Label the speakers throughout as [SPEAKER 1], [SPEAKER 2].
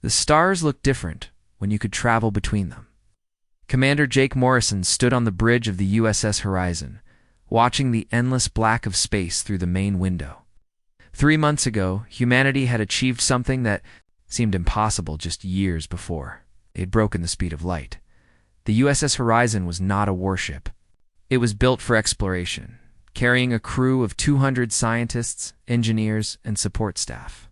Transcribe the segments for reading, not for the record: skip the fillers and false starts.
[SPEAKER 1] The stars looked different when you could travel between them. Commander Jake Morrison stood on the bridge of the USS Horizon, watching the endless black of space through the main window. 3 months ago, humanity had achieved something that seemed impossible just years before. It had broken the speed of light. The USS Horizon was not a warship. It was built for exploration, carrying a crew of 200 scientists, engineers, and support staff.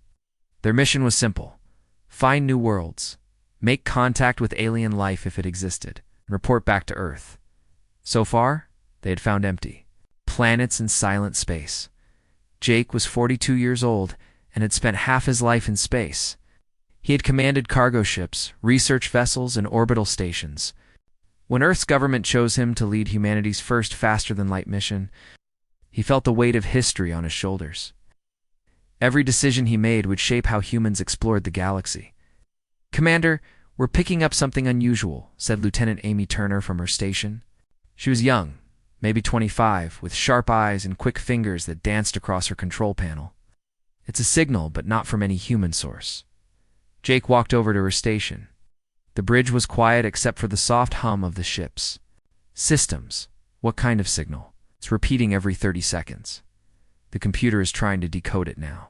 [SPEAKER 1] Their mission was simple: find new worlds, make contact with alien life if it existed, and report back to Earth. So far, they had found empty planets and silent space. Jake was 42 years old and had spent half his life in space. He had commanded cargo ships, research vessels, and orbital stations. When Earth's government chose him to lead humanity's first faster-than-light mission, he felt the weight of history on his shoulders. Every decision he made would shape how humans explored the galaxy. "Commander, we're picking up something unusual," said Lieutenant Amy Turner from her station. She was young, maybe 25, with sharp eyes and quick fingers that danced across her control panel. "It's a signal, but not from any human source." Jake walked over to her station. The bridge was quiet except for the soft hum of the ships. "Systems. What kind of signal?" "It's repeating every 30 seconds. The computer is trying to decode it now."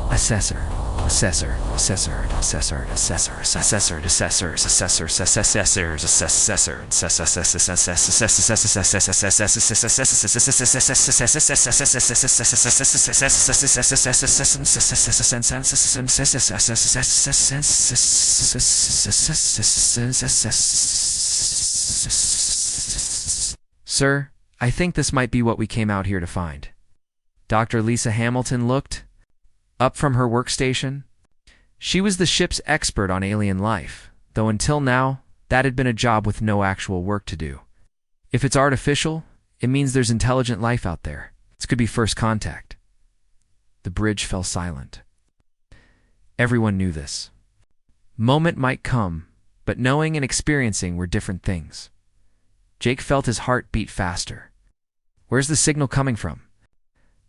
[SPEAKER 1] Assessor, assessor, assessor, assessor, assessor, assessor, assessor, assessor, assessors, assessor. "Sir, I think this might be what we came out here to find." Dr. Lisa Hamilton looked up from her workstation. She was the ship's expert on alien life, though until now, that had been a job with no actual work to do. If it's artificial, it means there's intelligent life out there. This could be first contact. The bridge fell silent. Everyone knew this. Moment might come, but knowing and experiencing were different things. Jake felt his heart beat faster. Where's the signal coming from?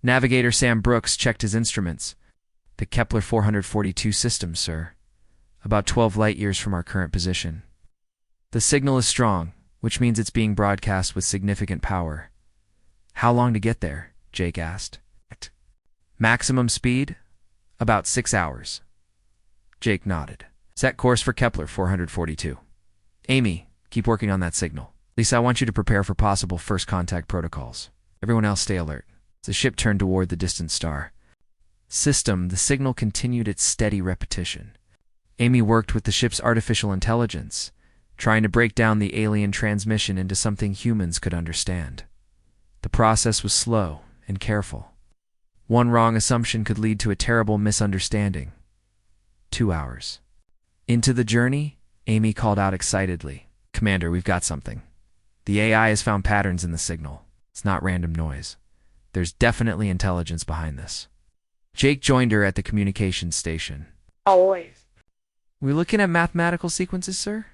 [SPEAKER 1] Navigator Sam Brooks checked his instruments. "The Kepler 442 system, sir. About 12 light-years from our current position. The signal is strong, which means it's being broadcast with significant power." "How long to get there?" Jake asked. "Maximum speed? About 6 hours." Jake nodded. "Set course for Kepler 442. Amy, keep working on that signal. Lisa, I want you to prepare for possible first contact protocols. Everyone else stay alert." The ship turned toward the distant star. "System," the signal continued its steady repetition. Amy worked with the ship's artificial intelligence, trying to break down the alien transmission into something humans could understand. The process was slow and careful. One wrong assumption could lead to a terrible misunderstanding. 2 hours. Into the journey, Amy called out excitedly, "Commander, we've got something. The AI has found patterns in the signal. It's not random noise. There's definitely intelligence behind this." Jake joined her at the communications station.
[SPEAKER 2] Always.
[SPEAKER 1] "We're looking at mathematical sequences, sir?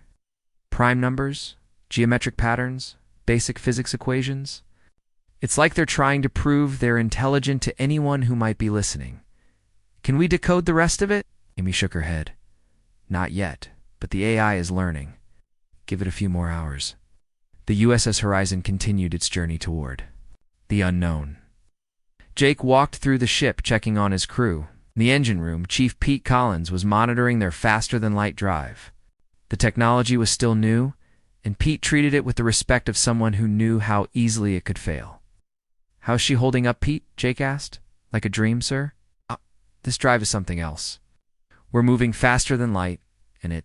[SPEAKER 1] Prime numbers, geometric patterns, basic physics equations. It's like they're trying to prove they're intelligent to anyone who might be listening. Can we decode the rest of it?" Amy shook her head. "Not yet, but the AI is learning. Give it a few more hours." The USS Horizon continued its journey toward the unknown. Jake walked through the ship, checking on his crew. In the engine room, Chief Pete Collins was monitoring their faster-than-light drive. The technology was still new, and Pete treated it with the respect of someone who knew how easily it could fail. "How's she holding up, Pete?" Jake asked. "Like a dream, sir?" This drive is something else. We're moving faster than light, and it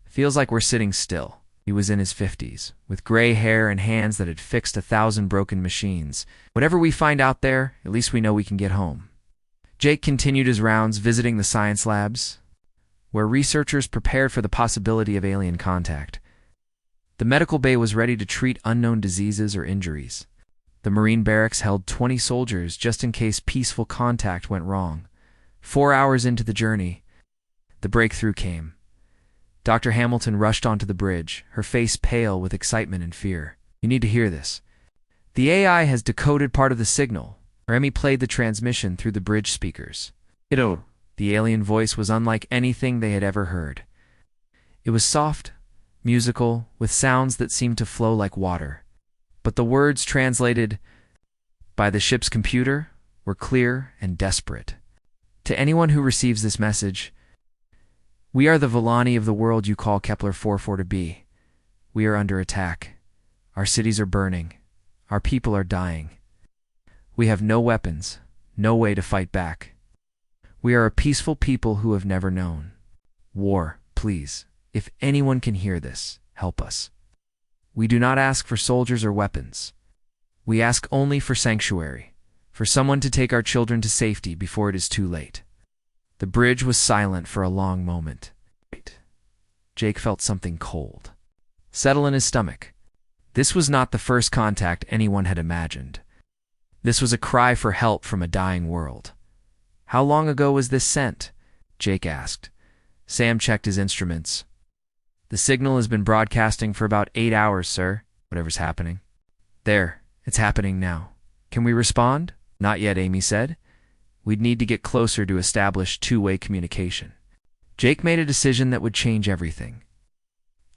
[SPEAKER 1] feels like we're sitting still." He was in his 50s, with gray hair and hands that had fixed 1,000 broken machines. Whatever we find out there, at least we know we can get home. Jake continued his rounds visiting the science labs, where researchers prepared for the possibility of alien contact. The medical bay was ready to treat unknown diseases or injuries. The Marine barracks held 20 soldiers just in case peaceful contact went wrong. 4 hours into the journey, the breakthrough came. Dr. Hamilton rushed onto the bridge, her face pale with excitement and fear. You need to hear this. The AI has decoded part of the signal. Remy played the transmission through the bridge speakers. The alien voice was unlike anything they had ever heard. It was soft, musical, with sounds that seemed to flow like water. But the words translated by the ship's computer were clear and desperate. To anyone who receives this message, we are the Villani of the world you call Kepler-44 to be. We are under attack. Our cities are burning. Our people are dying. We have no weapons, no way to fight back. We are a peaceful people who have never known war. Please, if anyone can hear this, help us. We do not ask for soldiers or weapons. We ask only for sanctuary, for someone to take our children to safety before it is too late. The bridge was silent for a long moment. Jake felt something cold settle in his stomach. This was not the first contact anyone had imagined. This was a cry for help from a dying world. How long ago was this sent? Jake asked. Sam checked his instruments. The signal has been broadcasting for about 8 hours, sir. Whatever's happening. There, it's happening now. Can we respond? Not yet, Amy said. We'd need to get closer to establish two-way communication. Jake made a decision that would change everything.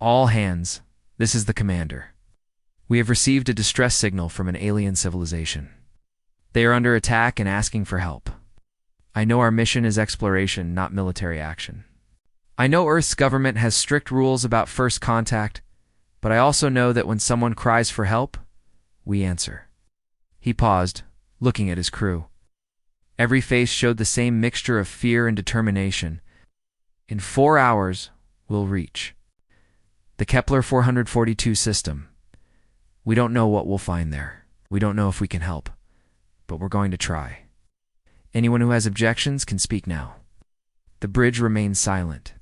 [SPEAKER 1] All hands, this is the commander. We have received a distress signal from an alien civilization. They are under attack and asking for help. I know our mission is exploration, not military action. I know Earth's government has strict rules about first contact, but I also know that when someone cries for help, we answer. He paused, looking at his crew. Every face showed the same mixture of fear and determination. In 4 hours, we'll reach the Kepler-442 system. We don't know what we'll find there. We don't know if we can help, but we're going to try. Anyone who has objections can speak now. The bridge remained silent.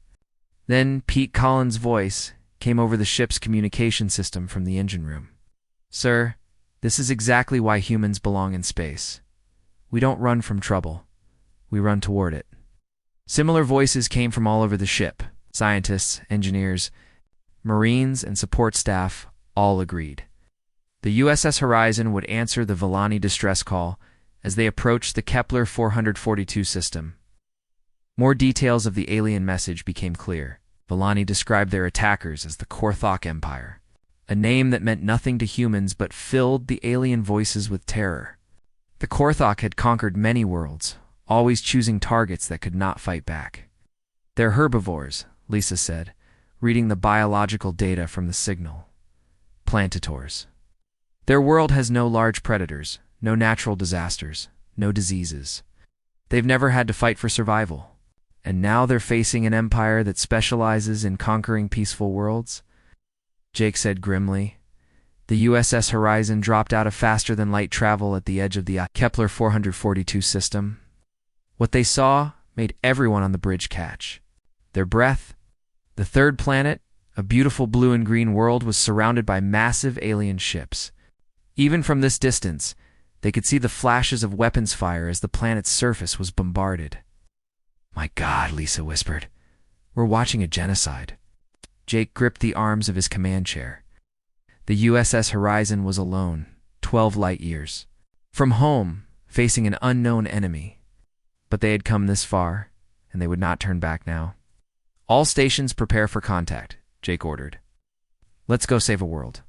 [SPEAKER 1] Then Pete Collins' voice came over the ship's communication system from the engine room. Sir, this is exactly why humans belong in space. We don't run from trouble. We run toward it. Similar voices came from all over the ship. Scientists, engineers, Marines, and support staff all agreed. The USS Horizon would answer the Villani distress call as they approached the Kepler-442 system. More details of the alien message became clear. Villani described their attackers as the Korthok Empire, a name that meant nothing to humans but filled the alien voices with terror. The Korthok had conquered many worlds, always choosing targets that could not fight back. They're herbivores, Lisa said, reading the biological data from the signal. Plantators. Their world has no large predators, no natural disasters, no diseases. They've never had to fight for survival. And now they're facing an empire that specializes in conquering peaceful worlds? Jake said grimly. The USS Horizon dropped out of faster-than-light travel at the edge of the Kepler-442 system. What they saw made everyone on the bridge catch their breath. The third planet, a beautiful blue and green world, was surrounded by massive alien ships. Even from this distance, they could see the flashes of weapons fire as the planet's surface was bombarded. My God, Lisa whispered. We're watching a genocide. Jake gripped the arms of his command chair. The USS Horizon was alone, 12 light years from home, facing an unknown enemy. But they had come this far, and they would not turn back now. All stations prepare for contact, Jake ordered. Let's go save a world.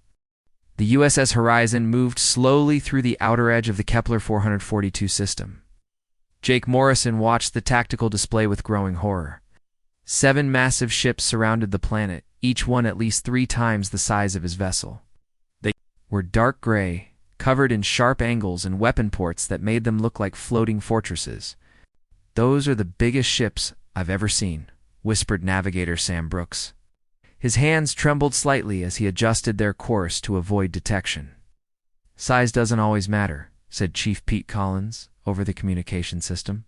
[SPEAKER 1] The USS Horizon moved slowly through the outer edge of the Kepler-442 system. Jake Morrison watched the tactical display with growing horror. 7 massive ships surrounded the planet, each one at least 3 times the size of his vessel. They were dark gray, covered in sharp angles and weapon ports that made them look like floating fortresses. Those are the biggest ships I've ever seen, whispered navigator Sam Brooks. His hands trembled slightly as he adjusted their course to avoid detection. "Size doesn't always matter," said Chief Pete Collins over the communication system.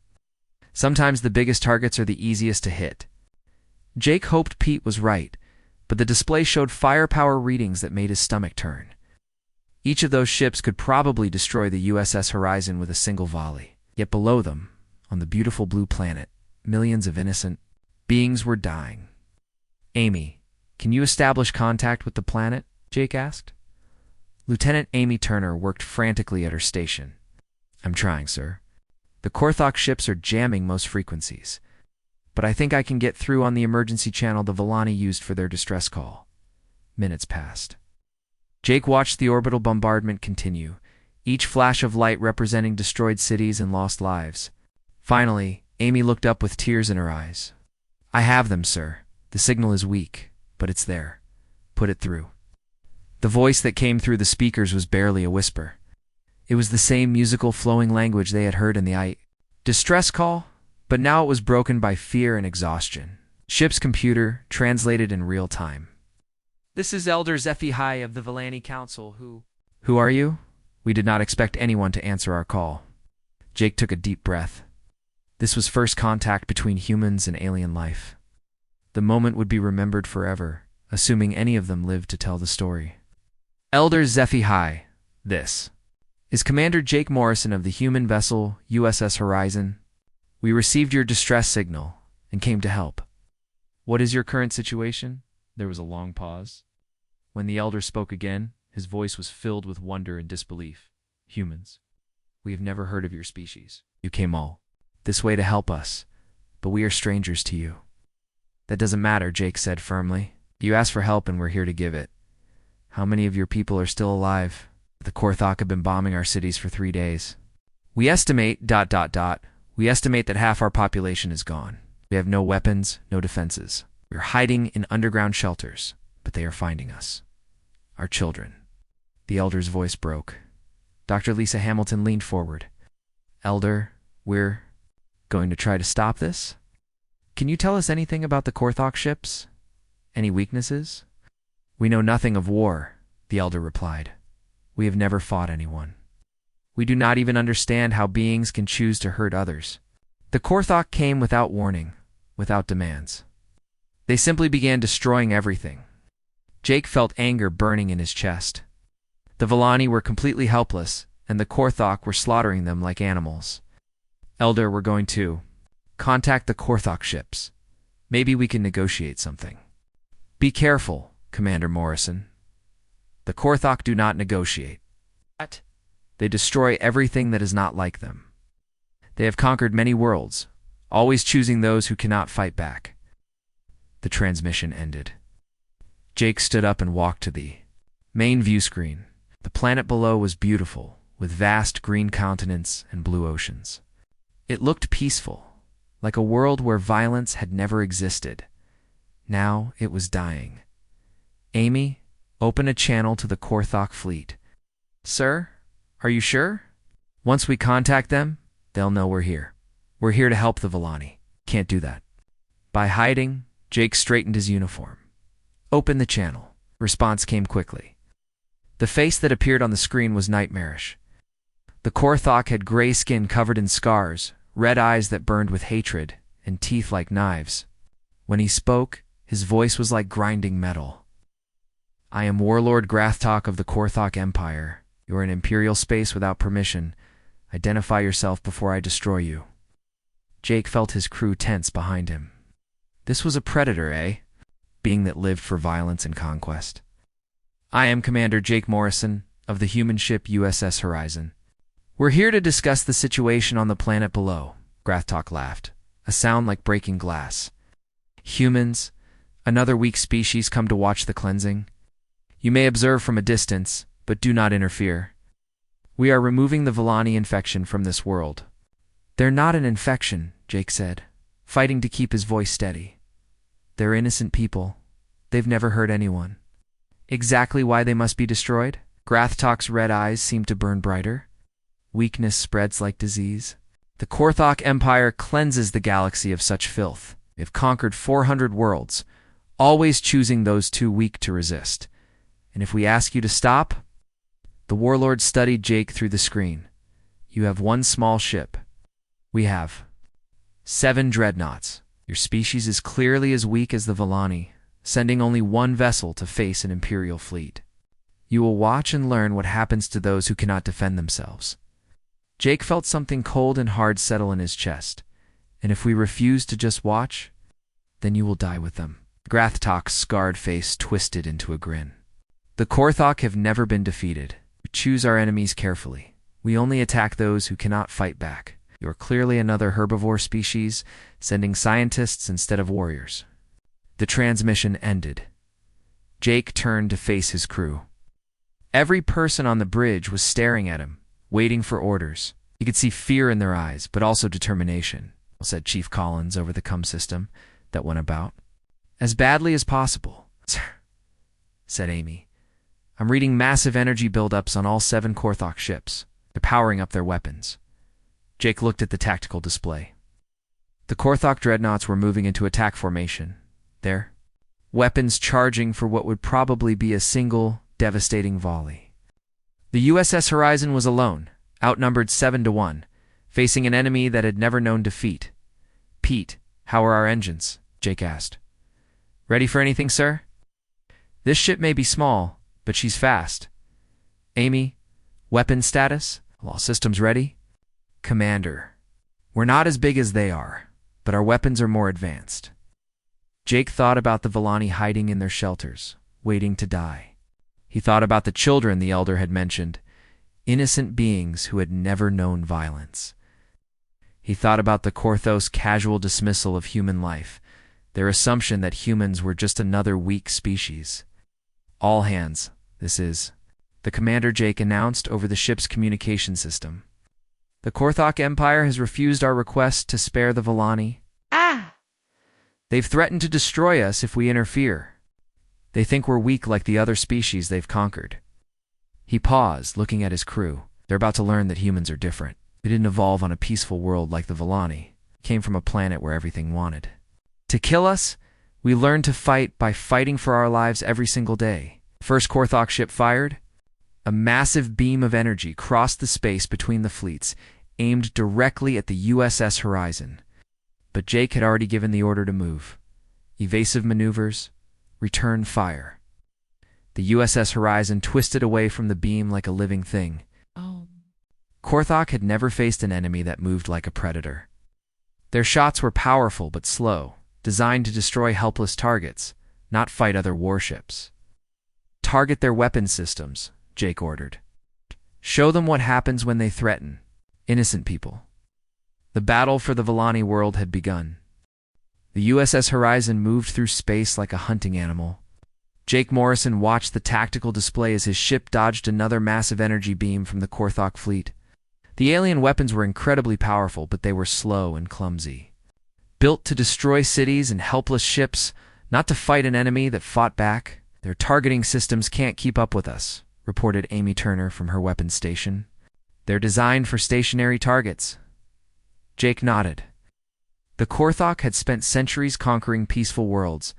[SPEAKER 1] "Sometimes the biggest targets are the easiest to hit." Jake hoped Pete was right, but the display showed firepower readings that made his stomach turn. Each of those ships could probably destroy the USS Horizon with a single volley. Yet below them, on the beautiful blue planet, millions of innocent beings were dying. "Amy, can you establish contact with the planet?" Jake asked. Lieutenant Amy Turner worked frantically at her station. "I'm trying, sir. The Korthok ships are jamming most frequencies, but I think I can get through on the emergency channel the Villani used for their distress call." Minutes passed. Jake watched the orbital bombardment continue, each flash of light representing destroyed cities and lost lives. Finally, Amy looked up with tears in her eyes. "I have them, sir. The signal is weak, but it's there. Put it through." The voice that came through the speakers was barely a whisper. It was the same musical, flowing language they had heard in the distress call, but now it was broken by fear and exhaustion. Ship's computer translated in real time. "This is Elder Zephi of the Villani Council, Who are you?" We did not expect anyone to answer our call. Jake took a deep breath. This was first contact between humans and alien life. The moment would be remembered forever, assuming any of them lived to tell the story. "Elder Zephi, this is Commander Jake Morrison of the human vessel USS Horizon. We received your distress signal and came to help." "What is your current situation?" There was a long pause. When the elder spoke again, his voice was filled with wonder and disbelief. "Humans, we have never heard of your species. You came all this way to help us, but we are strangers to you." "That doesn't matter," Jake said firmly. "You asked for help and we're here to give it. How many of your people are still alive?" "The Korthok have been bombing our cities for 3 days. We estimate ... We estimate that half our population is gone. We have no weapons, no defenses. We're hiding in underground shelters, but they are finding us. Our children." The elder's voice broke. Dr. Lisa Hamilton leaned forward. "Elder, we're going to try to stop this? Can you tell us anything about the Korthok ships? Any weaknesses?" "We know nothing of war," the elder replied. "We have never fought anyone. We do not even understand how beings can choose to hurt others. The Korthok came without warning, without demands. They simply began destroying everything." Jake felt anger burning in his chest. The Villani were completely helpless, and the Korthok were slaughtering them like animals. "Elder, we're going to contact the Korthok ships. Maybe we can negotiate something." "Be careful, Commander Morrison. The Korthok do not negotiate. They destroy everything that is not like them. They have conquered many worlds, always choosing those who cannot fight back." The transmission ended. Jake stood up and walked to the main view screen. The planet below was beautiful, with vast green continents and blue oceans. It looked peaceful, like a world where violence had never existed. Now it was dying. "Amy, open a channel to the Korthok fleet." "Sir, are you sure? Once we contact them, they'll know we're here. We're here to help the Villani. Can't do that." By hiding, Jake straightened his uniform. "Open the channel." Response came quickly. The face that appeared on the screen was nightmarish. The Korthok had gray skin covered in scars, red eyes that burned with hatred, and teeth like knives. When he spoke, his voice was like grinding metal. "I am Warlord Grathtok of the Korthok Empire. You are in Imperial space without permission. Identify yourself before I destroy you." Jake felt his crew tense behind him. This was a predator, eh? Being that lived for violence and conquest. "I am Commander Jake Morrison of the human ship USS Horizon. We're here to discuss the situation on the planet below." Grathtok laughed, a sound like breaking glass. "Humans, another weak species come to watch the cleansing. You may observe from a distance, but do not interfere. We are removing the Villani infection from this world." "They're not an infection," Jake said, fighting to keep his voice steady. "They're innocent people. They've never hurt anyone." "Exactly why they must be destroyed?" Grathtok's red eyes seemed to burn brighter. "Weakness spreads like disease. The Korthok Empire cleanses the galaxy of such filth. They've conquered 400 worlds, always choosing those too weak to resist. And if we ask you to stop? The warlord studied Jake through the screen. You have one small ship. We have 7 dreadnoughts. Your species is clearly as weak as the Villani, sending only one vessel to face an Imperial fleet. You will watch and learn what happens to those who cannot defend themselves. Jake felt something cold and hard settle in his chest. And if we refuse to just watch, then you will die with them. Grathtak's scarred face twisted into a grin. The Korthok have never been defeated. We choose our enemies carefully. We only attack those who cannot fight back. You are clearly another herbivore species, sending scientists instead of warriors. The transmission ended. Jake turned to face his crew. Every person on the bridge was staring at him, waiting for orders. He could see fear in their eyes, but also determination, said Chief Collins over the comm system that went about. As badly as possible, said Amy. I'm reading massive energy buildups on all 7 Korthok ships. They're powering up their weapons. Jake looked at the tactical display. The Korthok dreadnoughts were moving into attack formation. Their weapons charging for what would probably be a single, devastating volley. The USS Horizon was alone, outnumbered 7-1, facing an enemy that had never known defeat. Pete, how are our engines? Jake asked. Ready for anything, sir? This ship may be small, but she's fast. Amy, weapon status? All systems ready? Commander, we're not as big as they are, but our weapons are more advanced. Jake thought about the Villani hiding in their shelters, waiting to die. He thought about the children the Elder had mentioned, innocent beings who had never known violence. He thought about the Korthos' casual dismissal of human life, their assumption that humans were just another weak species. All hands, this is, the Commander Jake announced over the ship's communication system. The Korthok Empire has refused our request to spare the Villani. They've threatened to destroy us if we interfere. They think we're weak like the other species they've conquered. He paused, looking at his crew. They're about to learn that humans are different. They didn't evolve on a peaceful world like the Villani. Came from a planet where everything wanted to kill us. We learned to fight by fighting for our lives every single day. First Korthok ship fired. A massive beam of energy crossed the space between the fleets, aimed directly at the USS Horizon. But Jake had already given the order to move. Evasive maneuvers, return fire. The USS Horizon twisted away from the beam like a living thing. Korthok had never faced an enemy that moved like a predator. Their shots were powerful but slow, designed to destroy helpless targets, not fight other warships. Target their weapon systems, Jake ordered. Show them what happens when they threaten innocent people. The battle for the Villani world had begun. The USS Horizon moved through space like a hunting animal. Jake Morrison watched the tactical display as his ship dodged another massive energy beam from the Korthok fleet. The alien weapons were incredibly powerful, but they were slow and clumsy. Built to destroy cities and helpless ships, not to fight an enemy that fought back. Their targeting systems can't keep up with us, reported Amy Turner from her weapons station. They're designed for stationary targets. Jake nodded. The Korthok had spent centuries conquering peaceful worlds.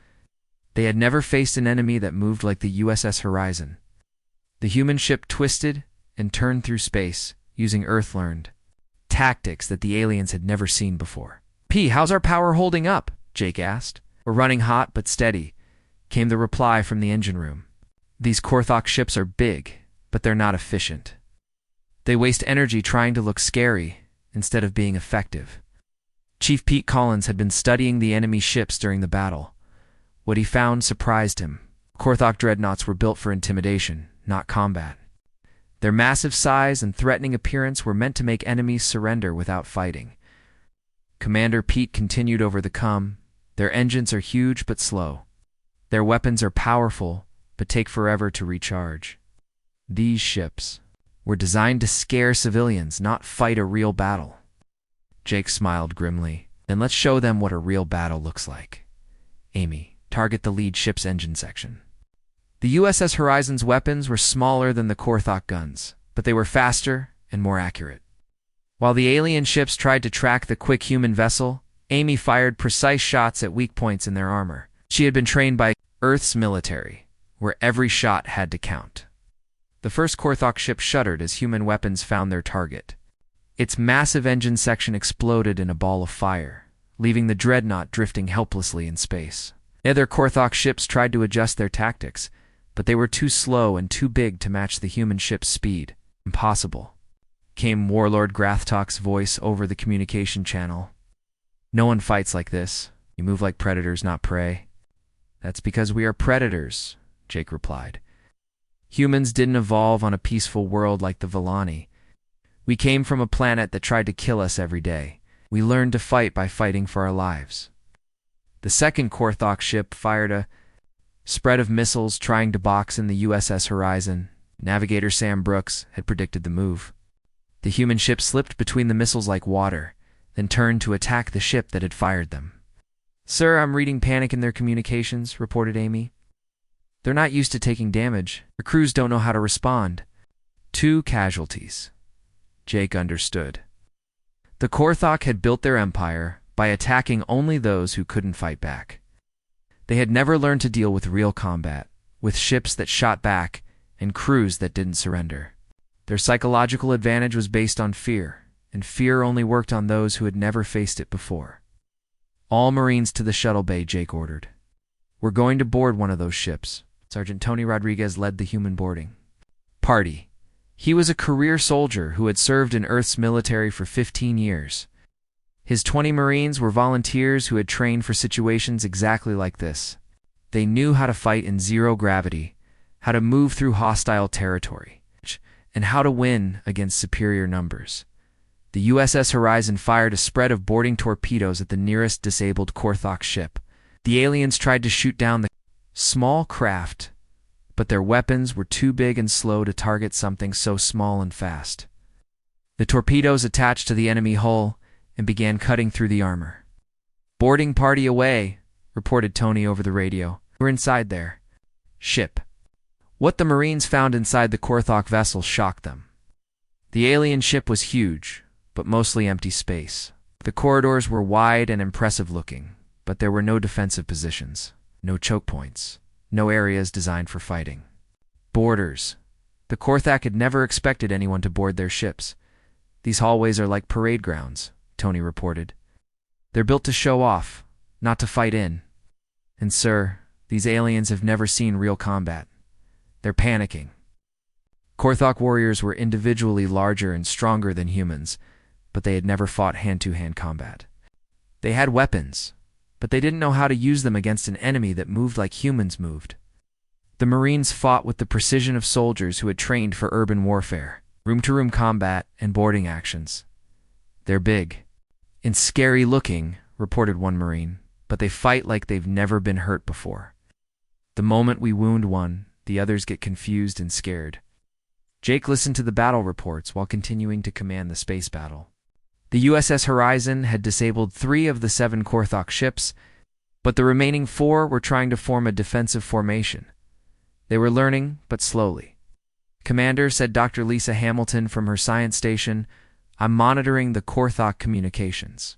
[SPEAKER 1] They had never faced an enemy that moved like the USS Horizon. The human ship twisted and turned through space, using Earth-learned tactics that the aliens had never seen before. How's our power holding up? Jake asked. We're running hot but steady, came the reply from the engine room. These Korthok ships are big, but they're not efficient. They waste energy trying to look scary instead of being effective. Chief Pete Collins had been studying the enemy ships during the battle. What he found surprised him. Korthok dreadnoughts were built for intimidation, not combat. Their massive size and threatening appearance were meant to make enemies surrender without fighting. Commander Pete continued over the comm. Their engines are huge but slow. Their weapons are powerful, but take forever to recharge. These ships were designed to scare civilians, not fight a real battle. Jake smiled grimly. Then let's show them what a real battle looks like. Amy, target the lead ship's engine section. The USS Horizon's weapons were smaller than the Korthok guns, but they were faster and more accurate. While the alien ships tried to track the quick human vessel, Amy fired precise shots at weak points in their armor. She had been trained by Earth's military, where every shot had to count. The first Korthok ship shuddered as human weapons found their target. Its massive engine section exploded in a ball of fire, leaving the dreadnought drifting helplessly in space. The other Korthok ships tried to adjust their tactics, but they were too slow and too big to match the human ship's speed. Impossible, came Warlord Grathok's voice over the communication channel. No one fights like this. You move like predators, not prey. That's because we are predators, Jake replied. Humans didn't evolve on a peaceful world like the Villani. We came from a planet that tried to kill us every day. We learned to fight by fighting for our lives. The second Korthok ship fired a spread of missiles trying to box in the USS Horizon. Navigator Sam Brooks had predicted the move. The human ship slipped between the missiles like water, then turned to attack the ship that had fired them. Sir, I'm reading panic in their communications, reported Amy. They're not used to taking damage. Their crews don't know how to respond. 2 casualties. Jake understood. The Korthok had built their empire by attacking only those who couldn't fight back. They had never learned to deal with real combat, with ships that shot back and crews that didn't surrender. Their psychological advantage was based on fear, and fear only worked on those who had never faced it before. All Marines to the shuttle bay, Jake ordered. We're going to board one of those ships. Sergeant Tony Rodriguez led the human boarding party. He was a career soldier who had served in Earth's military for 15 years. His 20 Marines were volunteers who had trained for situations exactly like this. They knew how to fight in zero gravity, how to move through hostile territory, and how to win against superior numbers. The USS Horizon fired a spread of boarding torpedoes at the nearest disabled Korthok ship. The aliens tried to shoot down the small craft, but their weapons were too big and slow to target something so small and fast. The torpedoes attached to the enemy hull and began cutting through the armor. Boarding party away, reported Tony over the radio. We're inside their ship. What the Marines found inside the Korthok vessel shocked them. The alien ship was huge, but mostly empty space. The corridors were wide and impressive looking, but there were no defensive positions, no choke points, no areas designed for fighting. Boarders. The Korthok had never expected anyone to board their ships. These hallways are like parade grounds, Tony reported. They're built to show off, not to fight in. And sir, these aliens have never seen real combat. They're panicking. Korthok warriors were individually larger and stronger than humans, but they had never fought hand-to-hand combat. They had weapons, but they didn't know how to use them against an enemy that moved like humans moved. The Marines fought with the precision of soldiers who had trained for urban warfare, room-to-room combat, and boarding actions. They're big and scary-looking, reported one Marine, but they fight like they've never been hurt before. The moment we wound one, the others get confused and scared. Jake listened to the battle reports while continuing to command the space battle. The USS Horizon had disabled 3 of the 7 Korthok ships, but the remaining 4 were trying to form a defensive formation. They were learning, but slowly. Commander, said Dr. Lisa Hamilton from her science station, I'm monitoring the Korthok communications.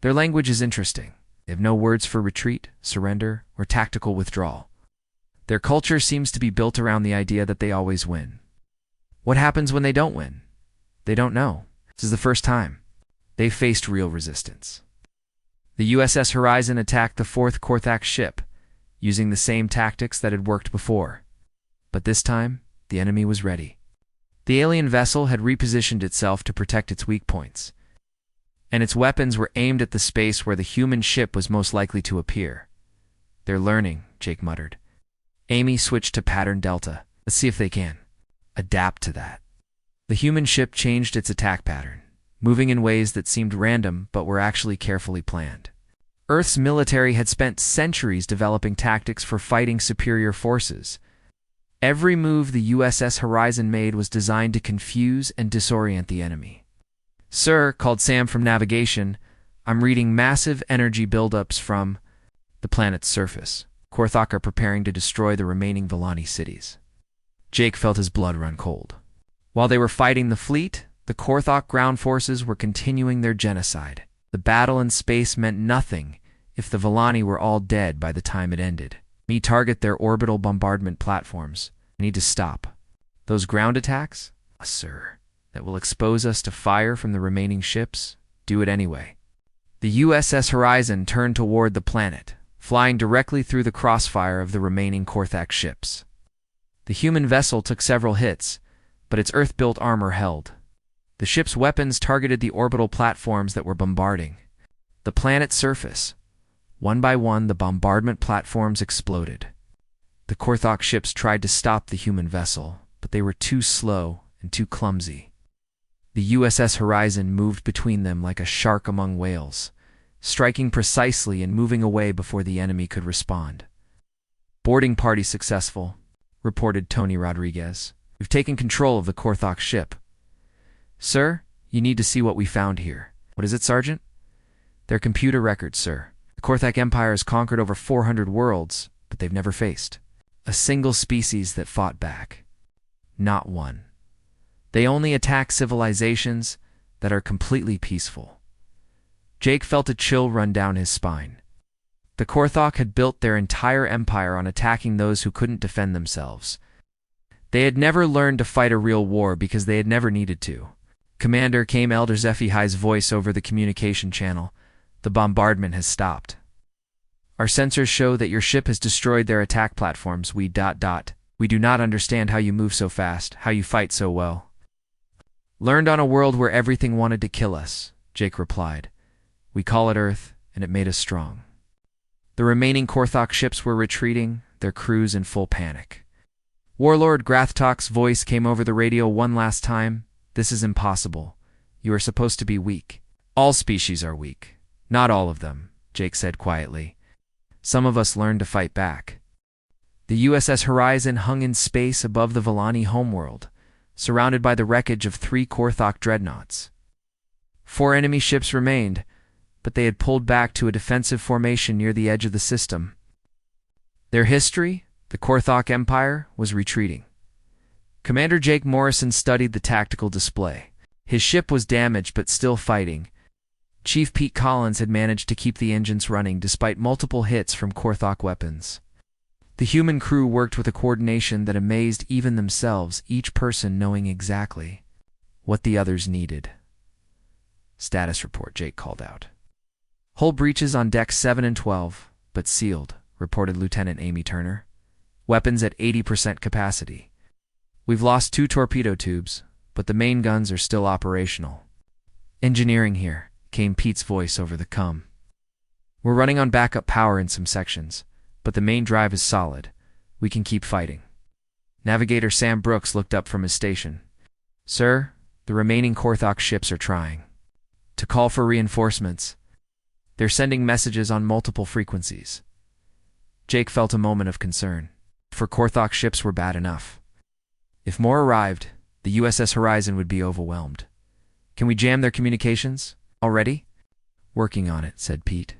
[SPEAKER 1] Their language is interesting. They have no words for retreat, surrender, or tactical withdrawal. Their culture seems to be built around the idea that they always win. What happens when they don't win? They don't know. This is the first time. They've faced real resistance. The USS Horizon attacked the 4th Korthok ship, using the same tactics that had worked before. But this time, the enemy was ready. The alien vessel had repositioned itself to protect its weak points, and its weapons were aimed at the space where the human ship was most likely to appear. They're learning, Jake muttered. Amy switched to pattern Delta. Let's see if they can adapt to that. The human ship changed its attack pattern, moving in ways that seemed random but were actually carefully planned. Earth's military had spent centuries developing tactics for fighting superior forces. Every move the USS Horizon made was designed to confuse and disorient the enemy. Sir, called Sam from navigation, I'm reading massive energy buildups from the planet's surface. Korthok are preparing to destroy the remaining Villani cities. Jake felt his blood run cold. While they were fighting the fleet, the Korthok ground forces were continuing their genocide. The battle in space meant nothing if the Villani were all dead by the time it ended. Me target their orbital bombardment platforms. I need to stop. Those ground attacks? Sir, that will expose us to fire from the remaining ships? Do it anyway. The USS Horizon turned toward the planet, flying directly through the crossfire of the remaining Korthak ships. The human vessel took several hits, but its Earth-built armor held. The ship's weapons targeted the orbital platforms that were bombarding the planet's surface. One by one, the bombardment platforms exploded. The Korthak ships tried to stop the human vessel, but they were too slow and too clumsy. The USS Horizon moved between them like a shark among whales, striking precisely and moving away before the enemy could respond. "Boarding party successful," reported Tony Rodriguez. "We've taken control of the Korthak ship." "Sir, you need to see what we found here." "What is it, Sergeant?" "Their computer records, sir. The Korthak Empire has conquered over 400 worlds, but they've never faced a single species that fought back. Not one. They only attack civilizations that are completely peaceful." Jake felt a chill run down his spine. The Korthak had built their entire empire on attacking those who couldn't defend themselves. They had never learned to fight a real war because they had never needed to. "Commander," came Elder Zephihai's voice over the communication channel. "The bombardment has stopped. Our sensors show that your ship has destroyed their attack platforms. We do not understand how you move so fast, how you fight so well." "Learned on a world where everything wanted to kill us," Jake replied. "We call it Earth, and it made us strong." The remaining Korthak ships were retreating, their crews in full panic. Warlord Grathok's voice came over the radio one last time. "This is impossible. You are supposed to be weak." "All species are weak. Not all of them," Jake said quietly. "Some of us learned to fight back." The USS Horizon hung in space above the Villani homeworld, surrounded by the wreckage of 3 Korthak dreadnoughts. 4 enemy ships remained, but they had pulled back to a defensive formation near the edge of the system. Their history, the Korthak Empire, was retreating. Commander Jake Morrison studied the tactical display. His ship was damaged but still fighting. Chief Pete Collins had managed to keep the engines running despite multiple hits from Korthak weapons. The human crew worked with a coordination that amazed even themselves, each person knowing exactly what the others needed. "Status report," Jake called out. "Hull breaches on decks 7 and 12, but sealed," reported Lieutenant Amy Turner. "Weapons at 80% capacity. We've lost 2 torpedo tubes, but the main guns are still operational." "Engineering here," came Pete's voice over the comm. "We're running on backup power in some sections, but the main drive is solid. We can keep fighting." Navigator Sam Brooks looked up from his station. "Sir, the remaining Korthak ships are trying to call for reinforcements. They're sending messages on multiple frequencies." Jake felt a moment of concern. For Korthak ships were bad enough. If more arrived, the USS Horizon would be overwhelmed. "Can we jam their communications already?" "Working on it," said Pete.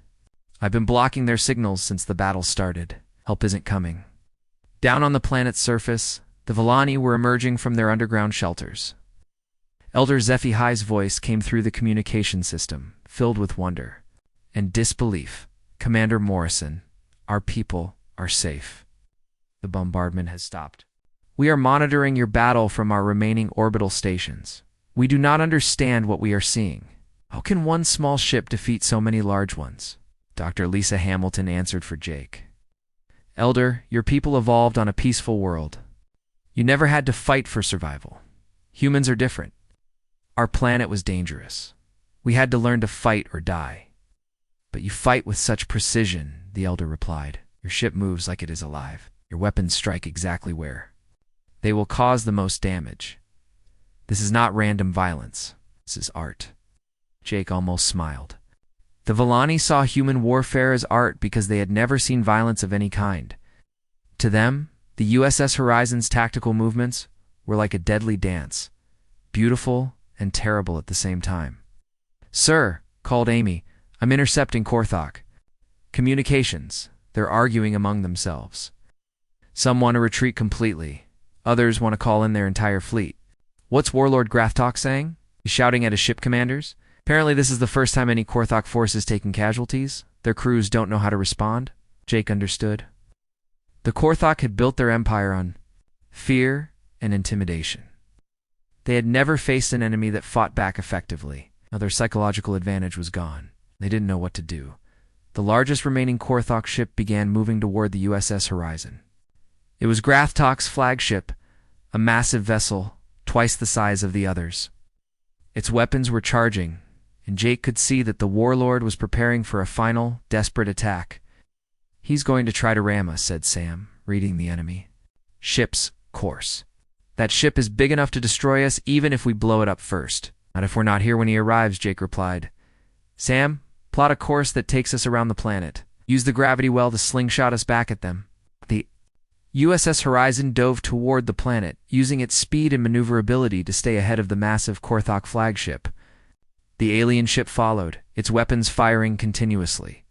[SPEAKER 1] "I've been blocking their signals since the battle started. Help isn't coming." Down on the planet's surface, the Villani were emerging from their underground shelters. Elder Zephihai's voice came through the communication system, filled with wonder and disbelief. "Commander Morrison, our people are safe. The bombardment has stopped. We are monitoring your battle from our remaining orbital stations. We do not understand what we are seeing. How can one small ship defeat so many large ones?" Dr. Lisa Hamilton answered for Jake. "Elder, your people evolved on a peaceful world. You never had to fight for survival. Humans are different. Our planet was dangerous. We had to learn to fight or die." "But you fight with such precision," the Elder replied. "Your ship moves like it is alive. Your weapons strike exactly where they will cause the most damage. This is not random violence. This is art." Jake almost smiled. The Villani saw human warfare as art because they had never seen violence of any kind. To them, the USS Horizon's tactical movements were like a deadly dance, beautiful and terrible at the same time. "Sir," called Amy, "I'm intercepting Korthak. Communications. They're arguing among themselves. Some want to retreat completely. Others want to call in their entire fleet." "What's Warlord Grathok saying? He's shouting at his ship commanders?" Apparently this is the first time any Korthok force has taken casualties. Their crews don't know how to respond. Jake understood. The Korthok had built their empire on fear and intimidation. They had never faced an enemy that fought back effectively. Now their psychological advantage was gone. They didn't know what to do. The largest remaining Korthok ship began moving toward the USS Horizon. It was Grathok's flagship, a massive vessel, twice the size of the others. Its weapons were charging, and Jake could see that the warlord was preparing for a final, desperate attack. "He's going to try to ram us," said Sam, reading the enemy. "Ship's course. That ship is big enough to destroy us even if we blow it up first." "Not if we're not here when he arrives," Jake replied. "Sam, plot a course that takes us around the planet. Use the gravity well to slingshot us back at them." The USS Horizon dove toward the planet, using its speed and maneuverability to stay ahead of the massive Korthok flagship. The alien ship followed, its weapons firing continuously,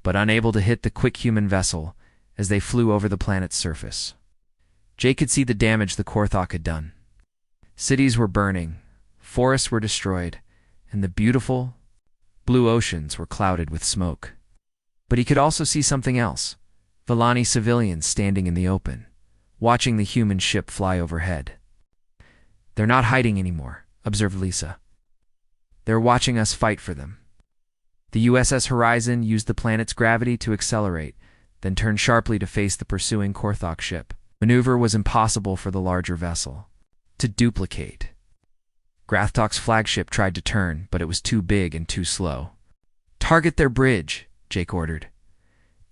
[SPEAKER 1] but unable to hit the quick human vessel as they flew over the planet's surface. Jake could see the damage the Korthok had done. Cities were burning, forests were destroyed, and the beautiful blue oceans were clouded with smoke. But he could also see something else. Villani civilians standing in the open, watching the human ship fly overhead. "They're not hiding anymore," observed Lisa. "They're watching us fight for them." The USS Horizon used the planet's gravity to accelerate, then turned sharply to face the pursuing Korthok ship. Maneuver was impossible for the larger vessel. To duplicate. Grathok's flagship tried to turn, but it was too big and too slow. "Target their bridge," Jake ordered.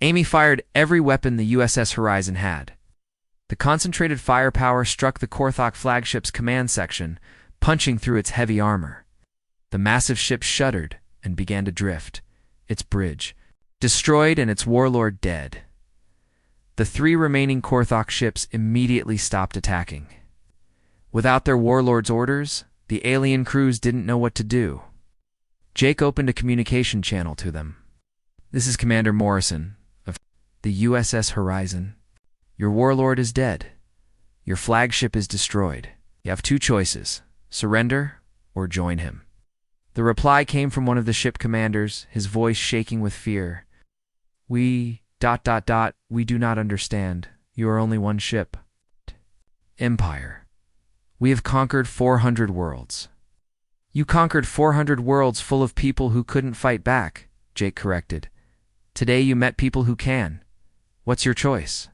[SPEAKER 1] Amy fired every weapon the USS Horizon had. The concentrated firepower struck the Korthok flagship's command section, punching through its heavy armor. The massive ship shuddered and began to drift, its bridge destroyed and its warlord dead. The three remaining Korthok ships immediately stopped attacking. Without their warlord's orders, the alien crews didn't know what to do. Jake opened a communication channel to them. "This is Commander Morrison of the USS Horizon. Your warlord is dead. Your flagship is destroyed. You have two choices: surrender or join him." The reply came from one of the ship commanders, his voice shaking with fear. We do not understand. You are only one ship. Empire. We have conquered 400 worlds." "You conquered 400 worlds full of people who couldn't fight back," Jake corrected. "Today you met people who can. What's your choice?"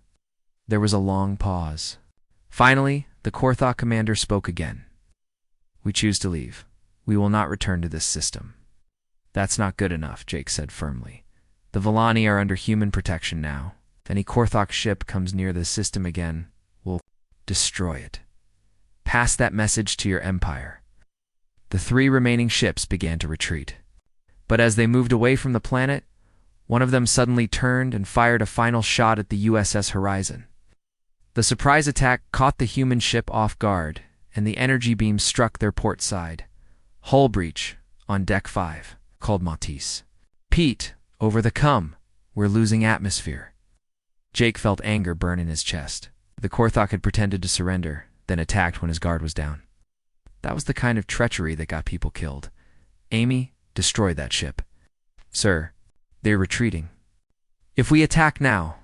[SPEAKER 1] There was a long pause. Finally, the Korthok commander spoke again. "We choose to leave. We will not return to this system." "That's not good enough," Jake said firmly. "The Villani are under human protection now. If any Korthok ship comes near this system again, we'll destroy it. Pass that message to your empire." The three remaining ships began to retreat. But as they moved away from the planet, one of them suddenly turned and fired a final shot at the USS Horizon. The surprise attack caught the human ship off guard, and the energy beam struck their port side. "Hull breach on deck 5, called Matisse. "Pete, over the come. We're losing atmosphere." Jake felt anger burn in his chest. The Korthok had pretended to surrender, then attacked when his guard was down. That was the kind of treachery that got people killed. "Amy, destroy that ship." "Sir, they're retreating. If we attack now,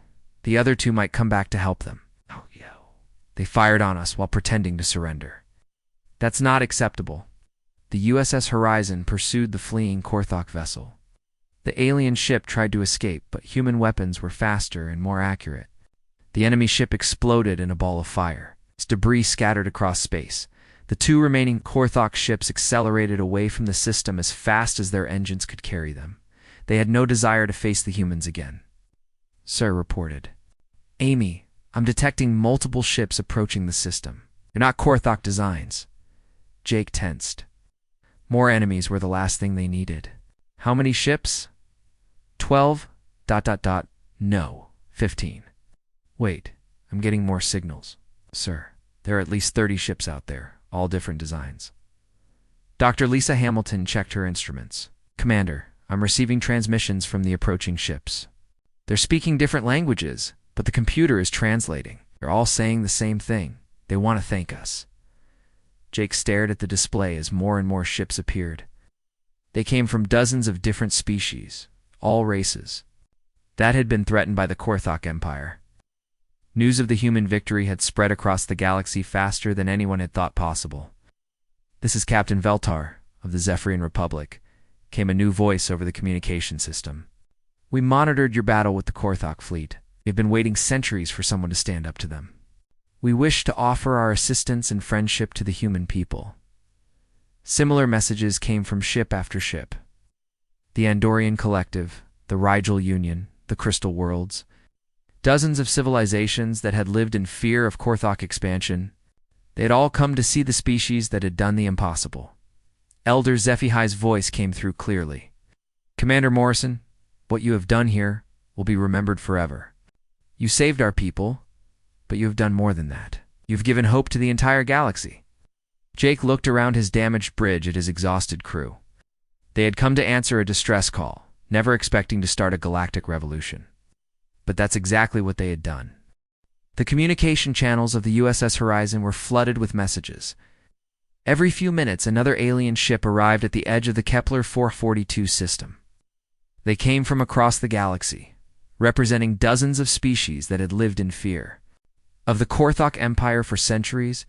[SPEAKER 1] the other two might come back to help them." "Oh, yeah. They fired on us while pretending to surrender." "That's not acceptable." The USS Horizon pursued the fleeing Korthok vessel. The alien ship tried to escape, but human weapons were faster and more accurate. The enemy ship exploded in a ball of fire. Its debris scattered across space. The two remaining Korthok ships accelerated away from the system as fast as their engines could carry them. They had no desire to face the humans again. "Sir," reported. "Amy, I'm detecting multiple ships approaching the system. They're not Korthok designs." Jake tensed. More enemies were the last thing they needed. "How many ships?" 12. No, 15. "Wait, I'm getting more signals." "Sir, there are at least 30 ships out there, all different designs." Dr. Lisa Hamilton checked her instruments. "Commander, I'm receiving transmissions from the approaching ships. They're speaking different languages, but the computer is translating. They're all saying the same thing. They want to thank us." Jake stared at the display as more and more ships appeared. They came from dozens of different species, all races, that had been threatened by the Korthok Empire. News of the human victory had spread across the galaxy faster than anyone had thought possible. "This is Captain Veltar of the Zephyrian Republic," came a new voice over the communication system. "We monitored your battle with the Korthok fleet. We have been waiting centuries for someone to stand up to them. We wish to offer our assistance and friendship to the human people." Similar messages came from ship after ship. The Andorian Collective, the Rigel Union, the Crystal Worlds, dozens of civilizations that had lived in fear of Korthok expansion. They had all come to see the species that had done the impossible. Elder Zephihai's voice came through clearly. "Commander Morrison, what you have done here will be remembered forever. You saved our people, but you have done more than that. You've given hope to the entire galaxy." Jake looked around his damaged bridge at his exhausted crew. They had come to answer a distress call, never expecting to start a galactic revolution. But that's exactly what they had done. The communication channels of the USS Horizon were flooded with messages. Every few minutes, another alien ship arrived at the edge of the Kepler 442 system. They came from across the galaxy, representing dozens of species that had lived in fear of the Korthok Empire for centuries.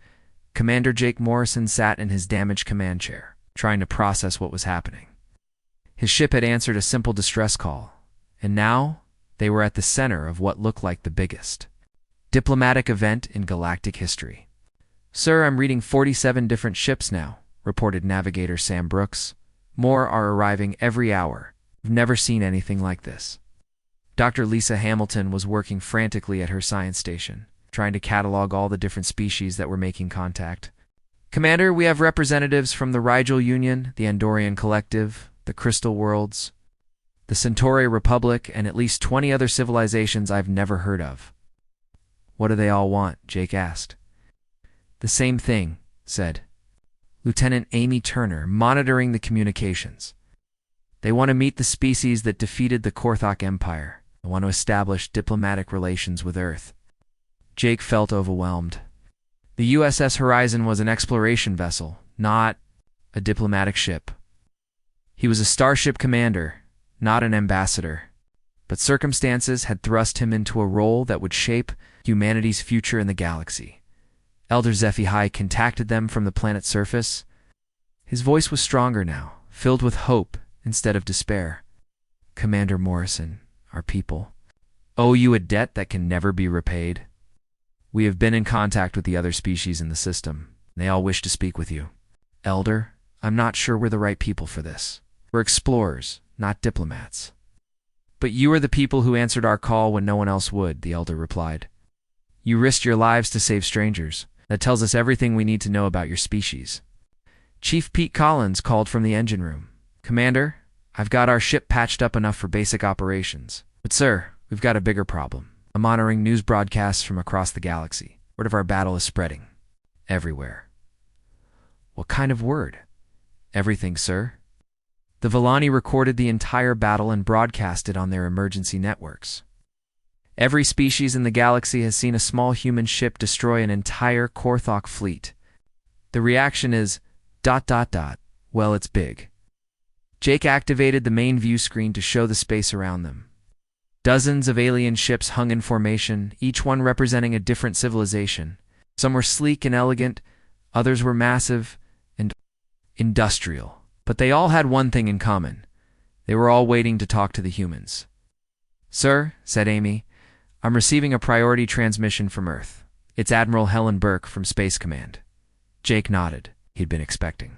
[SPEAKER 1] Commander Jake Morrison sat in his damaged command chair, trying to process what was happening. His ship had answered a simple distress call, and now they were at the center of what looked like the biggest diplomatic event in galactic history. "Sir, I'm reading 47 different ships now," reported Navigator Sam Brooks. "More are arriving every hour. I've never seen anything like this." Dr. Lisa Hamilton was working frantically at her science station, trying to catalog all the different species that were making contact. "Commander, we have representatives from the Rigel Union, the Andorian Collective, the Crystal Worlds, the Centauri Republic, and at least 20 other civilizations I've never heard of." "What do they all want?" Jake asked. "The same thing," said Lieutenant Amy Turner, monitoring the communications. "They want to meet the species that defeated the Korthok Empire. They want to establish diplomatic relations with Earth." Jake felt overwhelmed. The USS Horizon was an exploration vessel, not a diplomatic ship. He was a starship commander, not an ambassador. But circumstances had thrust him into a role that would shape humanity's future in the galaxy. Elder Zephihai contacted them from the planet's surface. His voice was stronger now, filled with hope instead of despair. "Commander Morrison, our people owe you a debt that can never be repaid. We have been in contact with the other species in the system. They all wish to speak with you. Elder, I'm not sure we're the right people for this. We're explorers, not diplomats." "But you are the people who answered our call when no one else would," the Elder replied. "You risked your lives to save strangers. That tells us everything we need to know about your species." Chief Pete Collins called from the engine room. "Commander, I've got our ship patched up enough for basic operations. But sir, we've got a bigger problem. I'm monitoring news broadcasts from across the galaxy. Word of our battle is spreading. Everywhere." "What kind of word?" "Everything, sir." The Villani recorded the entire battle and broadcast it on their emergency networks. Every species in the galaxy has seen a small human ship destroy an entire Korthok fleet. The reaction is ... Well, it's big. Jake activated the main view screen to show the space around them. Dozens of alien ships hung in formation, each one representing a different civilization. Some were sleek and elegant, others were massive and industrial. But they all had one thing in common. They were all waiting to talk to the humans. "Sir," said Amy, "I'm receiving a priority transmission from Earth. It's Admiral Helen Burke from Space Command." Jake nodded. He'd been expecting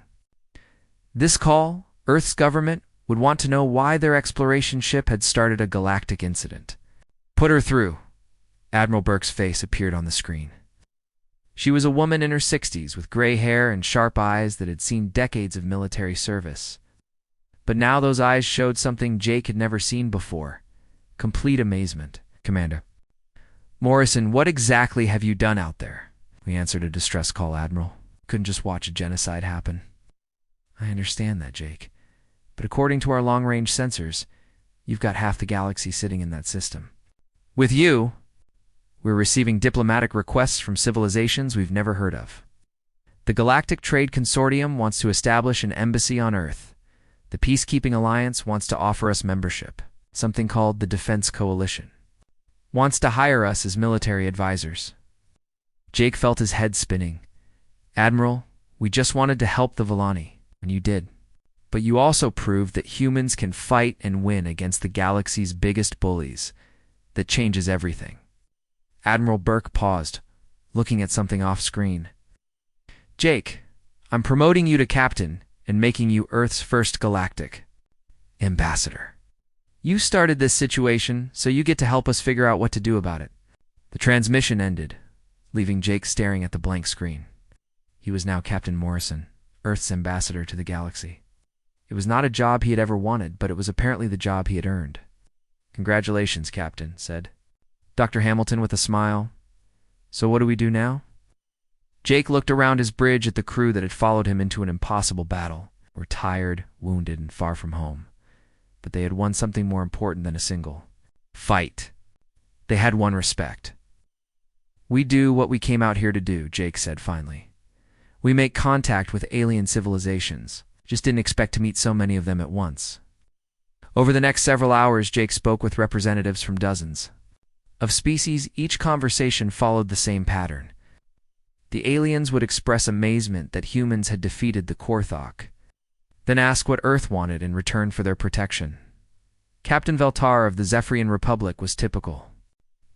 [SPEAKER 1] this call. Earth's government would want to know why their exploration ship had started a galactic incident. "Put her through." Admiral Burke's face appeared on the screen. She was a woman in her 60s with gray hair and sharp eyes that had seen decades of military service. But now those eyes showed something Jake had never seen before. Complete amazement. "Commander Morrison, what exactly have you done out there?" We answered a distress call, Admiral. Couldn't just watch a genocide happen. "I understand that, Jake. But according to our long-range sensors, you've got half the galaxy sitting in that system. With you, we're receiving diplomatic requests from civilizations we've never heard of. The Galactic Trade Consortium wants to establish an embassy on Earth. The Peacekeeping Alliance wants to offer us membership, something called the Defense Coalition. Wants to hire us as military advisors. Jake felt his head spinning. Admiral, we just wanted to help the Villani, and you did. But you also proved that humans can fight and win against the galaxy's biggest bullies. That changes everything. Admiral Burke paused, looking at something off-screen. Jake, I'm promoting you to captain and making you Earth's first galactic ambassador. You started this situation, so you get to help us figure out what to do about it. The transmission ended, leaving Jake staring at the blank screen. He was now Captain Morrison, Earth's ambassador to the galaxy. It was not a job he had ever wanted, but it was apparently the job he had earned. Congratulations, Captain, said Dr. Hamilton with a smile. So what do we do now? Jake looked around his bridge at the crew that had followed him into an impossible battle, were tired, wounded, and far from home. But they had won something more important than a single fight. They had won respect. We do what we came out here to do, Jake said finally. We make contact with alien civilizations. Just didn't expect to meet so many of them at once. Over the next several hours, Jake spoke with representatives from dozens of species. Each conversation followed the same pattern. The aliens would express amazement that humans had defeated the Korthok, then ask what Earth wanted in return for their protection. Captain Veltar of the Zephyrian Republic was typical.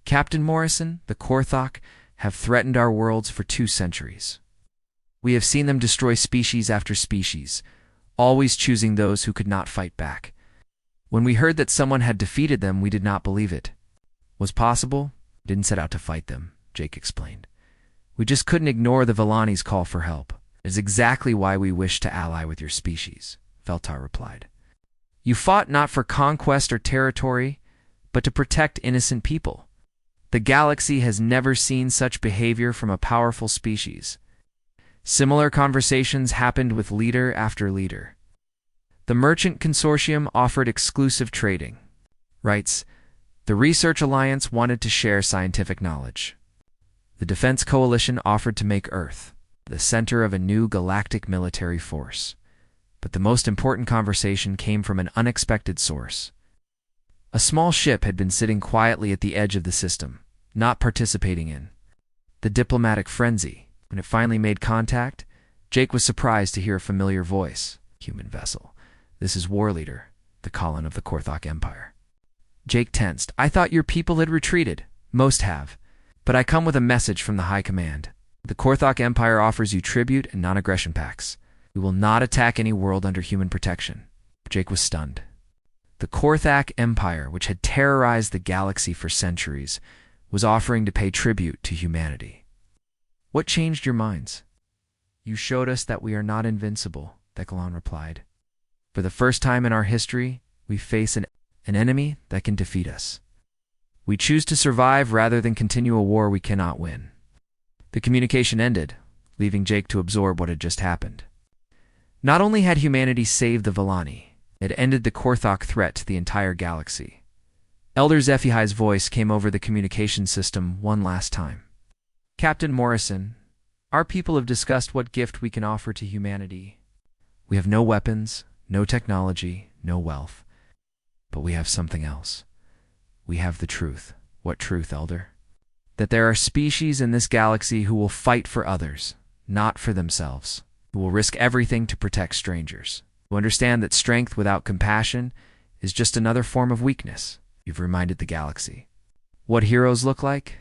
[SPEAKER 1] Captain Morrison, the Korthok have threatened our worlds for 2 centuries. We have seen them destroy species after species, always choosing those who could not fight back. When we heard that someone had defeated them, we did not believe it. Was possible? Didn't set out to fight them, Jake explained. We just couldn't ignore the Villani's call for help. It is exactly why we wish to ally with your species, Veltar replied. You fought not for conquest or territory, but to protect innocent people. The galaxy has never seen such behavior from a powerful species. Similar conversations happened with leader after leader. The Merchant Consortium offered exclusive trading rights. The Research Alliance wanted to share scientific knowledge. The Defense Coalition offered to make Earth the center of a new galactic military force. But the most important conversation came from an unexpected source. A small ship had been sitting quietly at the edge of the system, not participating in the diplomatic frenzy. When it finally made contact, Jake was surprised to hear a familiar voice. Human vessel. This is War Leader, the Colin of the Korthok Empire. Jake tensed. I thought your people had retreated. Most have. But I come with a message from the High Command. The Korthok Empire offers you tribute and non-aggression pacts. We will not attack any world under human protection. Jake was stunned. The Korthok Empire, which had terrorized the galaxy for centuries, was offering to pay tribute to humanity. What changed your minds? You showed us that we are not invincible, Decalon replied. For the first time in our history, we face an enemy that can defeat us. We choose to survive rather than continue a war we cannot win. The communication ended, leaving Jake to absorb what had just happened. Not only had humanity saved the Villani, it ended the Korthok threat to the entire galaxy. Elder Zephihi's voice came over the communication system one last time. Captain Morrison, our people have discussed what gift we can offer to humanity. We have no weapons, no technology, no wealth. But we have something else. We have the truth. What truth, Elder? That there are species in this galaxy who will fight for others, not for themselves, who will risk everything to protect strangers, who understand that strength without compassion is just another form of weakness. You've reminded the galaxy. What heroes look like?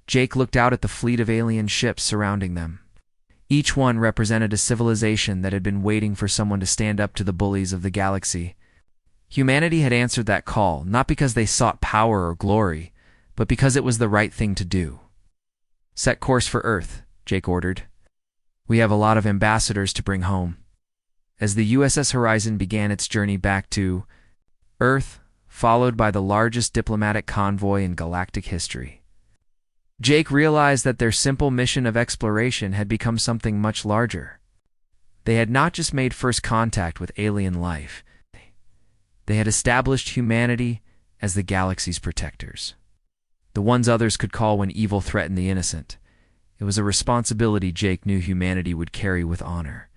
[SPEAKER 1] Jake looked out at the fleet of alien ships surrounding them. Each one represented a civilization that had been waiting for someone to stand up to the bullies of the galaxy. Humanity had answered that call, not because they sought power or glory, but because it was the right thing to do. Set course for Earth, Jake ordered. We have a lot of ambassadors to bring home. As the USS Horizon began its journey back to Earth, followed by the largest diplomatic convoy in galactic history, Jake realized that their simple mission of exploration had become something much larger. They had not just made first contact with alien life. They had established humanity as the galaxy's protectors. The ones others could call when evil threatened the innocent. It was a responsibility Jake knew humanity would carry with honor.